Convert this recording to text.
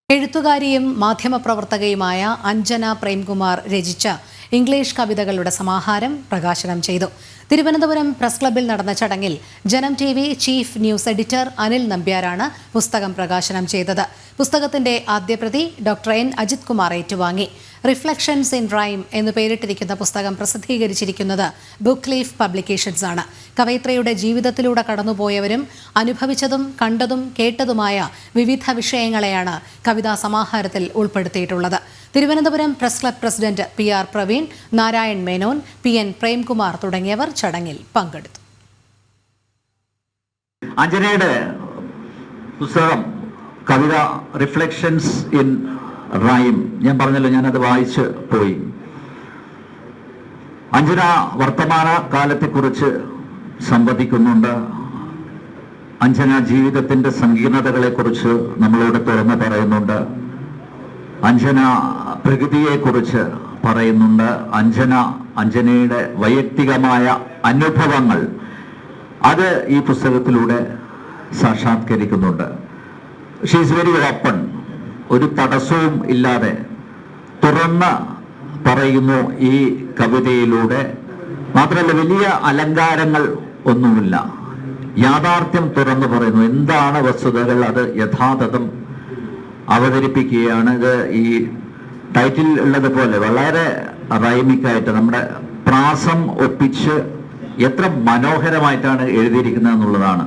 എഴുത്തുകാരിയും മാധ്യമപ്രവർത്തകയുമായ അഞ്ജന പ്രേംകുമാർ രചിച്ച ഇംഗ്ലീഷ് കവിതകളുടെ സമാഹാരം പ്രകാശനം ചെയ്തു. തിരുവനന്തപുരം പ്രസ് ക്ലബ്ബിൽ നടന്ന ചടങ്ങിൽ Janam TV chief news editor Anil നമ്പ്യാരാണ് പുസ്തകം പ്രകാശനം ചെയ്തത്. പുസ്തകത്തിന്റെ ആദ്യപ്രതി ഡോക്ടർ N. അജിത് കുമാർ ഏറ്റുവാങ്ങി. റിഫ്ലക്ഷൻസ് ഇൻ റൈം എന്ന് പേരിട്ടിരിക്കുന്ന പുസ്തകം പ്രസിദ്ധീകരിച്ചിരിക്കുന്നത് ബുക്ക് ലീഫ് പബ്ലിക്കേഷൻസ് ആണ്. കവയിത്രിയുടെ ജീവിതത്തിലൂടെ കടന്നുപോയവരും അനുഭവിച്ചതും കണ്ടതും കേട്ടതുമായ വിവിധ വിഷയങ്ങളെയാണ് കവിതാ സമാഹാരത്തിൽ ഉൾപ്പെടുത്തിയിട്ടുള്ളത്. Thiruvananthapuram press club president PR Praveen, Narayan Menon, PN Premkumar തുടങ്ങിയവർ ചടങ്ങിൽ പങ്കെടുത്തു. അഞ്ജനയുടെ പുസ്തകം കവിത റിഫ്ലക്ഷൻസ് ഇൻ റൈം, ഞാൻ പറഞ്ഞല്ലോ, ഞാനത് വായിച്ച് പോയി. അഞ്ജന വർത്തമാന കാലത്തെക്കുറിച്ച് സംവദിക്കുന്നുണ്ട്. അഞ്ജന ജീവിതത്തിന്റെ സങ്കീർണതകളെക്കുറിച്ച് നമ്മളോട് തുറന്ന് പറയുന്നുണ്ട്. അഞ്ജന പ്രകൃതിയെക്കുറിച്ച് പറയുന്നുണ്ട്. അഞ്ജനയുടെ വൈയക്തികമായ അനുഭവങ്ങൾ അത് ഈ പുസ്തകത്തിലൂടെ സാക്ഷാത്കരിക്കുന്നുണ്ട്. She is very open. ഒരു തടസ്സവും ഇല്ലാതെ തുറന്ന് പറയുന്നു ഈ കവിതയിലൂടെ. മാത്രമല്ല, വലിയ അലങ്കാരങ്ങൾ ഒന്നുമില്ല. യാഥാർത്ഥ്യം തുറന്നു പറയുന്നു. എന്താണ് വസ്തുതകൾ അത് യഥാതഥം അവതരിപ്പിക്കുകയാണ്. ഇത് ഈ ടൈറ്റിൽ ഉള്ളതുപോലെ വളരെ റൈമിക്കായിട്ട് നമ്മുടെ പ്രാസം ഒപ്പിച്ച് എത്ര മനോഹരമായിട്ടാണ് എഴുതിയിരിക്കുന്നത് എന്നുള്ളതാണ്.